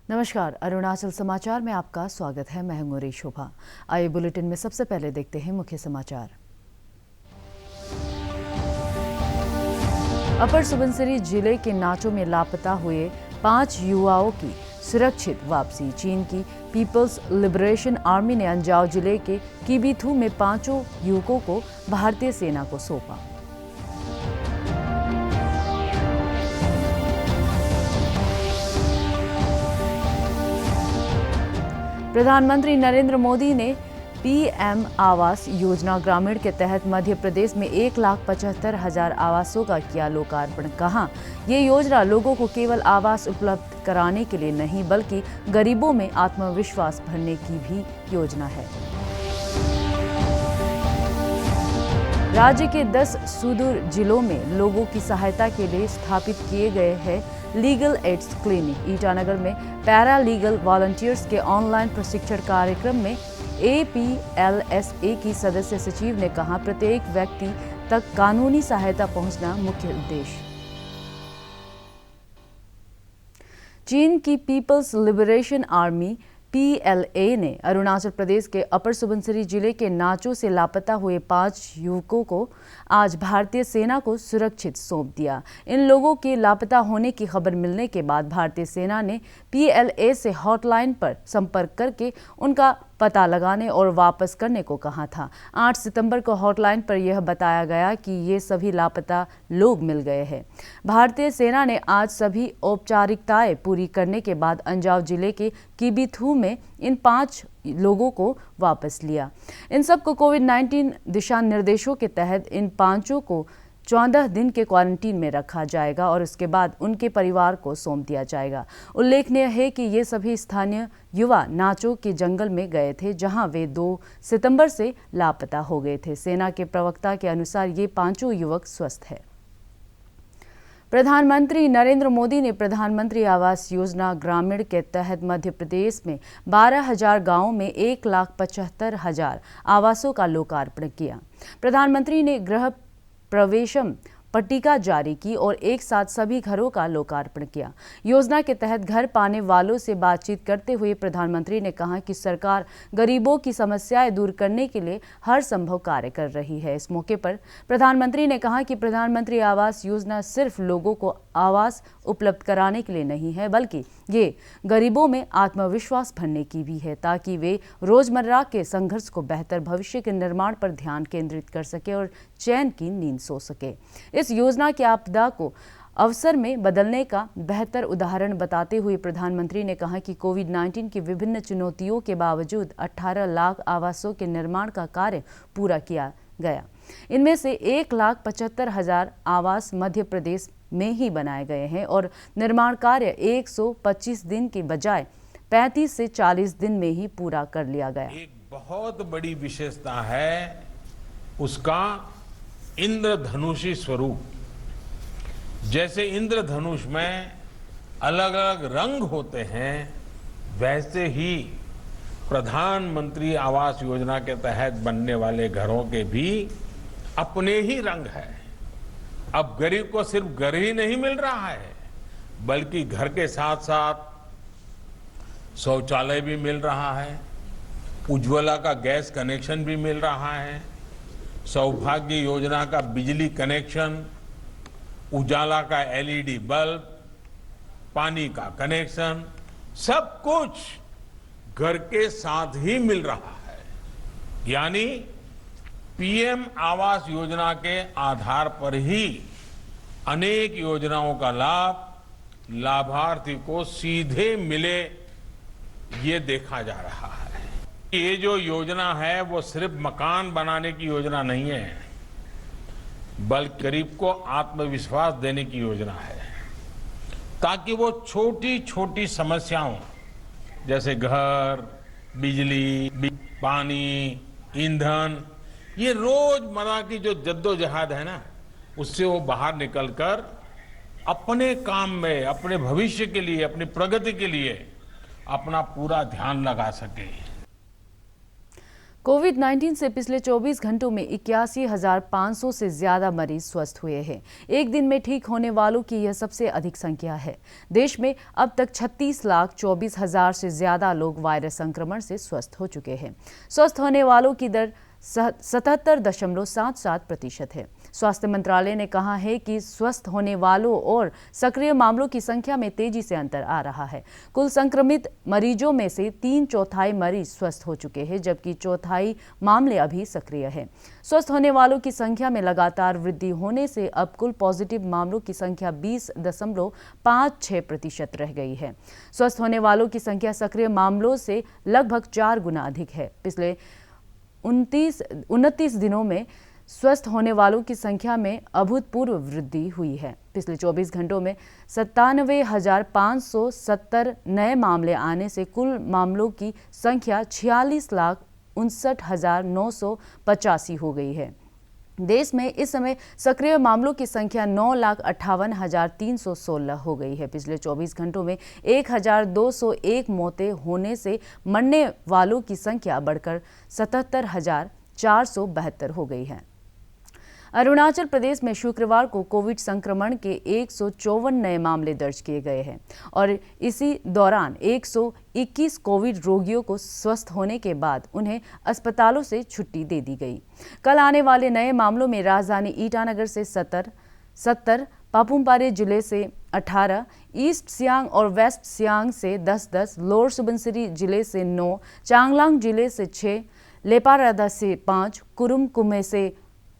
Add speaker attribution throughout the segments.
Speaker 1: नमस्कार, अरुणाचल समाचार में आपका स्वागत है। मैं हूं शोभा। आइए बुलेटिन में सबसे पहले देखते हैं मुख्य समाचार। अपर सुबनसिरी जिले के नाचो में लापता हुए 5 युवाओं की सुरक्षित वापसी। चीन की पीपल्स लिबरेशन आर्मी ने अंजाव जिले के किबीथू में 5 युवकों को भारतीय सेना को सौंपा। प्रधानमंत्री नरेंद्र मोदी ने पीएम आवास योजना ग्रामीण के तहत मध्य प्रदेश में 1,75,000 आवासों का किया लोकार्पण। कहा, ये योजना लोगों को केवल आवास उपलब्ध कराने के लिए नहीं बल्कि गरीबों में आत्मविश्वास भरने की भी योजना है। राज्य के 10 सुदूर जिलों में लोगों की सहायता के लिए स्थापित किए गए हैं लीगल एड्स क्लिनिक। ईटानगर में पैरा लीगल वॉलंटियर्स के ऑनलाइन प्रशिक्षण कार्यक्रम में APLSA की सदस्य सचिव ने कहा, प्रत्येक व्यक्ति तक कानूनी सहायता पहुंचना मुख्य उद्देश्य। चीन की पीपल्स लिबरेशन आर्मी PLA ने अरुणाचल प्रदेश के अपर सुबनसिरी जिले के नाचो से लापता हुए 5 युवकों को आज भारतीय सेना को सुरक्षित सौंप दिया। इन लोगों के लापता होने की खबर मिलने के बाद भारतीय सेना ने PLA से हॉटलाइन पर संपर्क करके उनका पता लगाने और वापस करने को कहा था। 8 सितंबर को हॉटलाइन पर यह बताया गया कि ये सभी लापता लोग मिल गए हैं। भारतीय सेना ने आज सभी औपचारिकताएं पूरी करने के बाद अंजाव जिले के किबीथू में इन 5 लोगों को वापस लिया। इन सबको कोविड-19 दिशा निर्देशों के तहत इन 5 को 14 दिन के क्वारंटीन में रखा जाएगा और उसके बाद उनके परिवार को सौंप दिया जाएगा। उल्लेखनीय है कि ये सभी स्थानीय युवा नाचो के जंगल में गए थे, जहां वे 2 सितंबर से लापता हो गए थे। सेना के प्रवक्ता के अनुसार ये 5 युवक स्वस्थ हैं। प्रधानमंत्री नरेंद्र मोदी ने प्रधानमंत्री आवास योजना ग्रामीण के तहत मध्य प्रदेश में 12,000 गांवों में 1,75,000 आवासों का लोकार्पण किया। प्रधानमंत्री ने गृह प्रवेशम पट्टिका जारी की और एक साथ सभी घरों का लोकार्पण किया। योजना के तहत घर पाने वालों से बातचीत करते हुए प्रधानमंत्री ने कहा कि सरकार गरीबों की समस्याएं दूर करने के लिए हर संभव कार्य कर रही है। इस मौके पर प्रधानमंत्री ने कहा कि प्रधानमंत्री आवास योजना सिर्फ लोगों को आवास उपलब्ध कराने के लिए नहीं है बल्कि ये गरीबों में आत्मविश्वास भरने की भी है, ताकि वे रोजमर्रा के संघर्ष को बेहतर भविष्य के निर्माण पर ध्यान केंद्रित कर सके और चैन की नींद सो सके। इस योजना की आपदा को अवसर में बदलने का बेहतर उदाहरण बताते हुए प्रधानमंत्री ने कहा कि कोविड-19 की विभिन्न चुनौतियों के बावजूद 18 लाख आवासों के निर्माण का कार्य पूरा किया गया। इनमें से 1,75,000 आवास मध्य प्रदेश में ही बनाए गए हैं और निर्माण कार्य 125 दिन के बजाय 35 से 40 दिन में ही पूरा कर लिया गया।
Speaker 2: एक बहुत बड़ी विशेषता है उसका इंद्रधनुषी स्वरूप। जैसे इंद्रधनुष में अलग अलग रंग होते हैं, वैसे ही प्रधानमंत्री आवास योजना के तहत बनने वाले घरों के भी अपने ही रंग है। अब गरीब को सिर्फ घर ही नहीं मिल रहा है, बल्कि घर के साथ साथ शौचालय भी मिल रहा है, उज्ज्वला का गैस कनेक्शन भी मिल रहा है, सौभाग्य योजना का बिजली कनेक्शन, उजाला का LED बल्ब, पानी का कनेक्शन, सब कुछ घर के साथ ही मिल रहा है। यानी पीएम आवास योजना के आधार पर ही अनेक योजनाओं का लाभ लाभार्थी को सीधे मिले, ये देखा जा रहा है। ये जो योजना है वो सिर्फ मकान बनाने की योजना नहीं है, बल्कि गरीब को आत्मविश्वास देने की योजना है, ताकि वो छोटी छोटी समस्याओं जैसे घर, बिजली, पानी, ईंधन, ये रोजमर्रा की जो जद्दोजहद है ना, उससे वो बाहर निकलकर अपने काम में, अपने भविष्य के लिए, अपनी प्रगति के लिए अपना पूरा ध्यान लगा सके।
Speaker 1: कोविड-19 से पिछले 24 घंटों में 81,500 से ज्यादा मरीज स्वस्थ हुए हैं। एक दिन में ठीक होने वालों की यह सबसे अधिक संख्या है। देश में अब तक 36,24,000 से ज्यादा लोग वायरस संक्रमण से स्वस्थ हो चुके हैं। स्वस्थ होने वालों की दर 77.77% है। स्वास्थ्य मंत्रालय ने कहा है कि स्वस्थ होने वालों और सक्रिय मामलों की संख्या में तेजी से अंतर आ रहा है। कुल संक्रमित मरीजों में से 3/4 मरीज स्वस्थ हो चुके हैं, जबकि 1/4 मामले अभी सक्रिय हैं। स्वस्थ होने वालों की संख्या में लगातार वृद्धि होने से अब कुल पॉजिटिव मामलों की संख्या 20.56% रह गई है। स्वस्थ होने वालों की संख्या सक्रिय मामलों से लगभग 4 गुना अधिक है। पिछले 29 दिनों में स्वस्थ होने वालों की संख्या में अभूतपूर्व वृद्धि हुई है। पिछले 24 घंटों में 97,570 नए मामले आने से कुल मामलों की संख्या 46,59,985 हो गई है। देश में इस समय सक्रिय मामलों की संख्या 9,58,316 हो गई है। पिछले 24 घंटों में 1,201 मौतें होने से मरने वालों की संख्या बढ़कर 77,472 हो गई है। अरुणाचल प्रदेश में शुक्रवार को कोविड संक्रमण के 154 नए मामले दर्ज किए गए हैं और इसी दौरान 121 कोविड रोगियों को स्वस्थ होने के बाद उन्हें अस्पतालों से छुट्टी दे दी गई। कल आने वाले नए मामलों में राजधानी ईटानगर से 70, पापुमपारे जिले से 18, ईस्ट सियांग और वेस्ट सियांग से 10-10, लोअर सुबनसिरी जिले से 9, चांगलांग जिले से 6, लेपारादा से 5, कुरुम कुमे से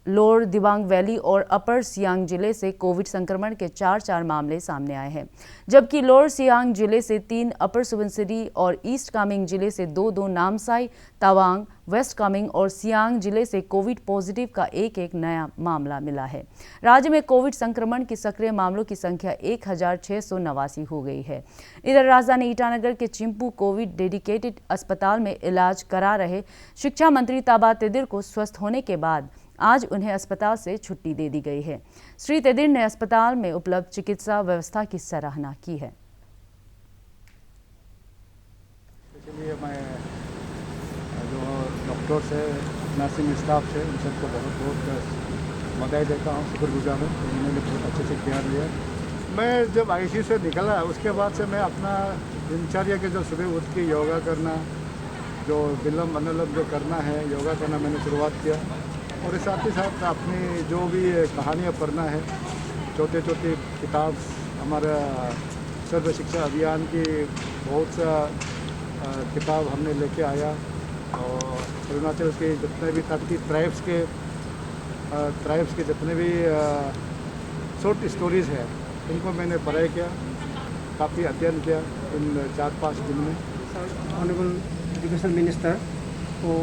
Speaker 1: लोअर दिबांग वैली और अपर सियांग जिले से कोविड संक्रमण के 4 मामले सामने आए हैं, जबकि लोअर सियांग जिले से 3, अपर सुबनसिरी और ईस्ट कामेंग जिले से 2-2, नामसाई, तवांग, वेस्ट कामेंग और सियांग जिले से कोविड पॉजिटिव का एक नया मामला मिला है। राज्य में कोविड संक्रमण की सक्रिय मामलों की संख्या 1,689 हो गई है। इधर राजधानी ईटानगर के चिंपू कोविड डेडिकेटेड अस्पताल में इलाज करा रहे शिक्षा मंत्री ताबा तेदिर को स्वस्थ होने के बाद आज उन्हें अस्पताल से छुट्टी दे दी गई है। श्री तेदिर ने अस्पताल में उपलब्ध चिकित्सा व्यवस्था की सराहना की है।
Speaker 3: इसलिए मैं जो डॉक्टर्स है, नर्सिंग स्टाफ है, उन सबको बहुत बधाई देता हूँ, शुक्रगुजार हूँ। उन्होंने बहुत अच्छे से केयर लिया। मैं जब आईसीयू से निकला उसके बाद से मैं अपना दिनचर्या के जो सुबह उठ के योगा करना, जो विलोम अनुलोम जो करना है, योगा करना मैंने शुरुआत किया। और साथ ही साथ अपनी जो भी कहानियाँ पढ़ना है, छोटे छोटे किताब, हमारा सर्व शिक्षा अभियान की बहुत सा किताब हमने लेके आया और अरुणाचल के जितने भी 30 ट्राइब्स के जितने भी शॉर्ट स्टोरीज़ हैं उनको मैंने पढ़ाई किया, काफ़ी अध्ययन किया इन 4-5 दिन में।
Speaker 4: ऑनरेबल एजुकेशन मिनिस्टर को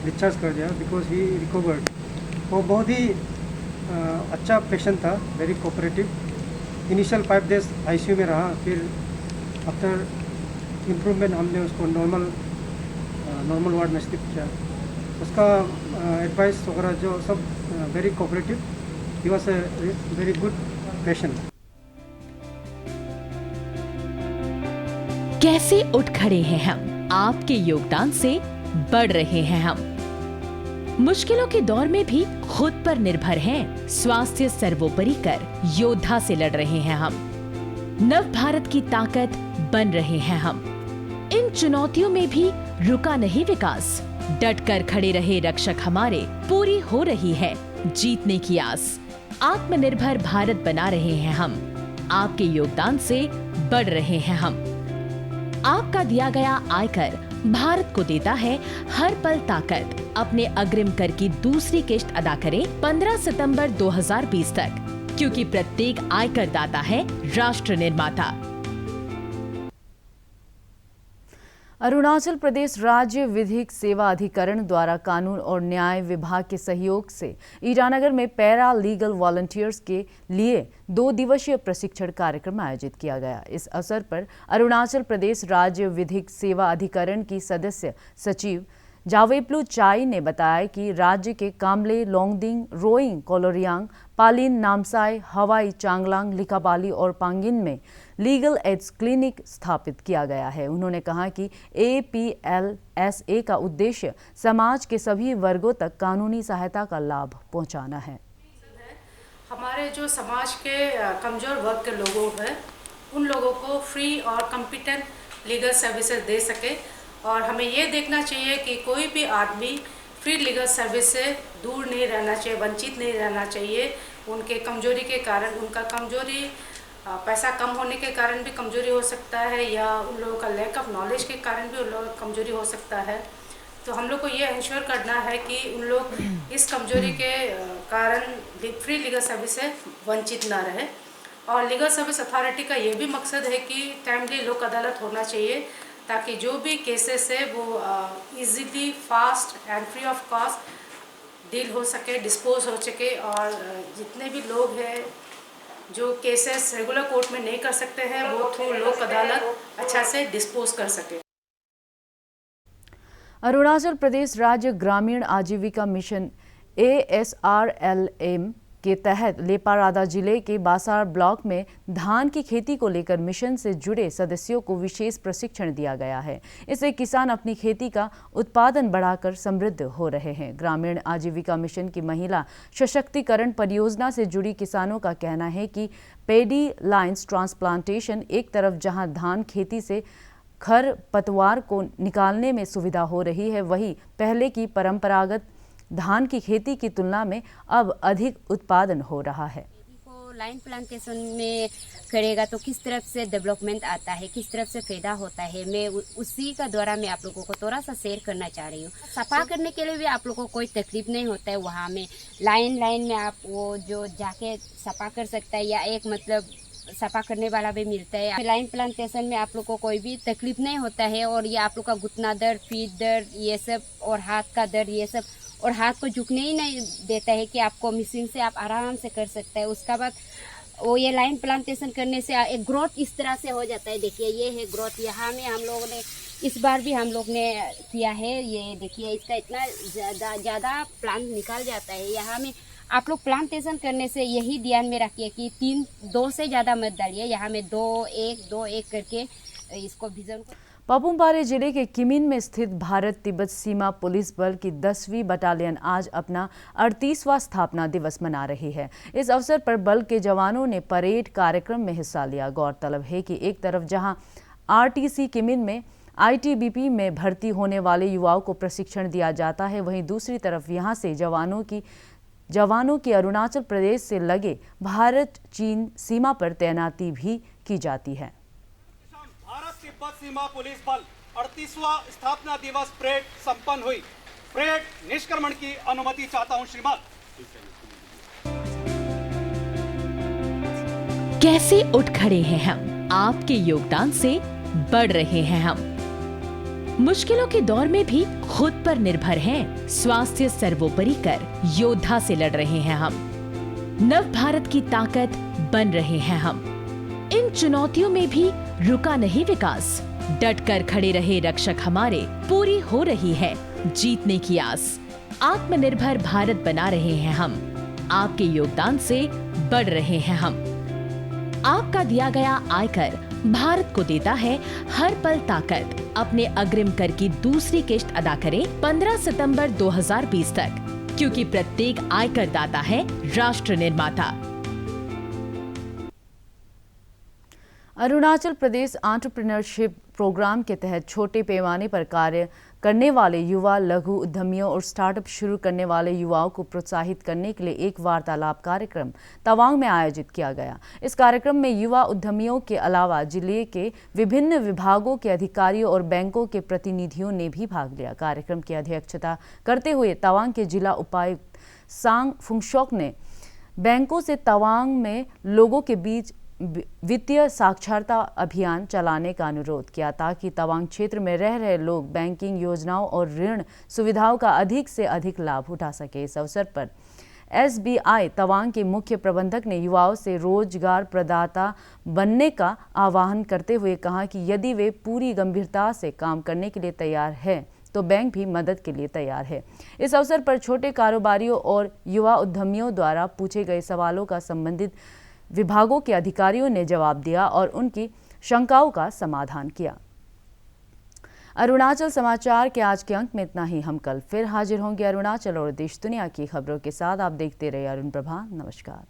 Speaker 4: डिस्चार्ज कर दिया बिकॉज ही रिकवर्ड। वो बहुत ही अच्छा पेशेंट था, very cooperative. Initial 5 days ICU में रहा, फिर आफ्टर इम्प्रूवमेंट हमने उसको नॉर्मल वार्ड में शिफ्ट किया। उसका एडवाइस वगैरह जो सब very cooperative. He was a very good patient.
Speaker 5: कैसे उठ खड़े हैं हम, आपके योगदान से बढ़ रहे हैं हम। मुश्किलों के दौर में भी खुद पर निर्भर हैं, स्वास्थ्य सर्वोपरि कर योद्धा से लड़ रहे हैं हम। नव भारत की ताकत बन रहे हैं हम। इन चुनौतियों में भी रुका नहीं विकास, डट कर खड़े रहे रक्षक हमारे, पूरी हो रही है जीतने की आस। आत्मनिर्भर भारत बना रहे हैं हम, आपके योगदान से बढ़ रहे हैं हम। आपका दिया गया आयकर भारत को देता है हर पल ताकत। अपने अग्रिम कर की दूसरी किश्त अदा करें 15 सितंबर 2020 तक, क्योंकि प्रत्येक आयकर दाता है राष्ट्र निर्माता।
Speaker 1: अरुणाचल प्रदेश राज्य विधिक सेवा अधिकरण द्वारा कानून और न्याय विभाग के सहयोग से ईटानगर में पैरा लीगल वॉलंटियर्स के लिए 2 दिवसीय प्रशिक्षण कार्यक्रम आयोजित किया गया। इस अवसर पर अरुणाचल प्रदेश राज्य विधिक सेवा अधिकरण की सदस्य सचिव जावेप्लू चाई ने बताया कि राज्य के कामले, लोंगडिंग, रोइंग, कोलोरियांग, पालिन, नामसाई, हवाई, चांगलांग, लिकाबाली और पांगिन में लीगल एड्स क्लिनिक स्थापित किया गया है। उन्होंने कहा कि APLSA का उद्देश्य समाज के सभी वर्गों तक कानूनी सहायता का लाभ पहुंचाना है।
Speaker 6: हमारे जो समाज के कमज़ोर वर्ग के लोगों हैं उन लोगों को फ्री और कॉम्पिटेंट लीगल सर्विसेज दे सके, और हमें ये देखना चाहिए कि कोई भी आदमी फ्री लीगल सर्विस से दूर नहीं रहना चाहिए, वंचित नहीं रहना चाहिए। उनके कमजोरी के कारण, उनका कमजोरी पैसा कम होने के कारण भी कमजोरी हो सकता है, या उन लोगों का लैक ऑफ नॉलेज के कारण भी उन लोगों का कमजोरी हो सकता है। तो हम लोग को ये इंश्योर करना है कि उन लोग इस कमजोरी के कारण फ्री लीगल सर्विस से वंचित ना रहे। और लीगल सर्विस अथॉरिटी का ये भी मकसद है कि टाइमली लोक अदालत होना चाहिए, ताकि जो भी केसेस है वो easily, fast and free of cost deal हो सके, डिस्पोज हो सके, और जितने भी लोग हैं जो केसेस रेगुलर कोर्ट में नहीं कर सकते हैं वो थ्रू लोक अदालत अच्छा से डिस्पोज कर सके।
Speaker 1: अरुणाचल प्रदेश राज्य ग्रामीण आजीविका मिशन ASRLM के तहत लेपारादा जिले के बासार ब्लॉक में धान की खेती को लेकर मिशन से जुड़े सदस्यों को विशेष प्रशिक्षण दिया गया है। इससे किसान अपनी खेती का उत्पादन बढ़ाकर समृद्ध हो रहे हैं। ग्रामीण आजीविका मिशन की महिला सशक्तिकरण परियोजना से जुड़ी किसानों का कहना है कि पेडी लाइन्स ट्रांसप्लांटेशन एक तरफ जहां धान खेती से खर पतवार को निकालने में सुविधा हो रही है, वहीं पहले की परंपरागत धान की खेती की तुलना में अब अधिक उत्पादन हो रहा है।
Speaker 7: लाइन प्लांटेशन में करेगा तो किस तरफ से डेवलपमेंट आता है, किस तरफ से फायदा होता है, मैं उसी का द्वारा मैं आप लोगों को थोड़ा सा शेयर करना चाह रही हूँ। सफा करने के लिए भी आप लोगों को कोई तकलीफ नहीं होता है। वहाँ में लाइन में आप वो जो जाके सफा कर सकता है, या एक मतलब सफा करने वाला भी मिलता है। लाइन प्लांटेशन में आप लोग को कोई भी तकलीफ नहीं होता है, और ये आप लोग का घुटना दर्द, पीठ दर्द, ये सब, और हाथ का दर्द, ये सब, और हाथ को झुकने ही नहीं देता है कि आपको मशीन से आप आराम से कर सकते हैं। उसका बाद वो ये लाइन प्लांटेशन करने से एक ग्रोथ इस तरह से हो जाता है। देखिए ये है ग्रोथ, यहाँ में हम लोगों ने इस बार भी हम लोग ने किया है। ये देखिए इसका इतना ज़्यादा प्लांट निकाल जाता है। यहाँ में आप लोग प्लांटेशन करने से यही ध्यान में रखिए कि 2 से ज़्यादा मत डालिए। यहाँ में 2-1 करके इसको विजन को।
Speaker 1: पापुम-पारे जिले के किमिन में स्थित भारत तिब्बत सीमा पुलिस बल की 10वीं बटालियन आज अपना 38वां स्थापना दिवस मना रही है। इस अवसर पर बल के जवानों ने परेड कार्यक्रम में हिस्सा लिया। गौरतलब है कि एक तरफ जहां RTC किमिन में ITBP में भर्ती होने वाले युवाओं को प्रशिक्षण दिया जाता है, वहीं दूसरी तरफ यहां से जवानों की अरुणाचल प्रदेश से लगे भारत चीन सीमा पर तैनाती भी की जाती है।
Speaker 8: भारत तिब्बत सीमा पुलिस बल 38वां स्थापना दिवस परेड संपन्न हुई। परेड निष्क्रमण की अनुमति चाहता हूं श्रीमान।
Speaker 5: कैसे उठ खड़े हैं हम, आपके योगदान से बढ़ रहे हैं हम। मुश्किलों के दौर में भी खुद पर निर्भर हैं, स्वास्थ्य सर्वोपरि कर योद्धा से लड़ रहे हैं हम। नव भारत की ताकत बन रहे हैं हम। इन चुनौतियों में भी रुका नहीं विकास, डट कर खड़े रहे रक्षक हमारे, पूरी हो रही है जीतने की आस। आत्मनिर्भर भारत बना रहे हैं हम, आपके योगदान से बढ़ रहे हैं हम। आपका दिया गया आयकर भारत को देता है हर पल ताकत। अपने अग्रिम कर की दूसरी किश्त अदा करें 15 सितंबर 2020 तक, क्योंकि प्रत्येक आयकर दाता है राष्ट्र निर्माता।
Speaker 1: अरुणाचल प्रदेश एंटरप्रेन्योरशिप प्रोग्राम के तहत छोटे पैमाने पर कार्य करने वाले युवा, लघु उद्यमियों और स्टार्टअप शुरू करने वाले युवाओं को प्रोत्साहित करने के लिए एक वार्तालाप कार्यक्रम तवांग में आयोजित किया गया। इस कार्यक्रम में युवा उद्यमियों के अलावा जिले के विभिन्न विभागों के अधिकारियों और बैंकों के प्रतिनिधियों ने भी भाग लिया। कार्यक्रम की अध्यक्षता करते हुए तवांग के जिला उपायुक्त सांग फुंगशोक ने बैंकों से तवांग में लोगों के बीच वित्तीय साक्षरता अभियान चलाने का अनुरोध किया, ताकि तवांग क्षेत्र में रह रहे लोग बैंकिंग योजनाओं और ऋण सुविधाओं का अधिक से अधिक लाभ उठा सके। इस अवसर पर SBI तवांग के मुख्य प्रबंधक ने युवाओं से रोजगार प्रदाता बनने का आह्वान करते हुए कहा कि यदि वे पूरी गंभीरता से काम करने के लिए तैयार हैं तो बैंक भी मदद के लिए तैयार है। इस अवसर पर छोटे कारोबारियों और युवा उद्यमियों द्वारा पूछे गए सवालों का संबंधित विभागों के अधिकारियों ने जवाब दिया और उनकी शंकाओं का समाधान किया। अरुणाचल समाचार के आज के अंक में इतना ही। हम कल फिर हाजिर होंगे अरुणाचल और देश दुनिया की खबरों के साथ। आप देखते रहिए अरुण प्रभा। नमस्कार।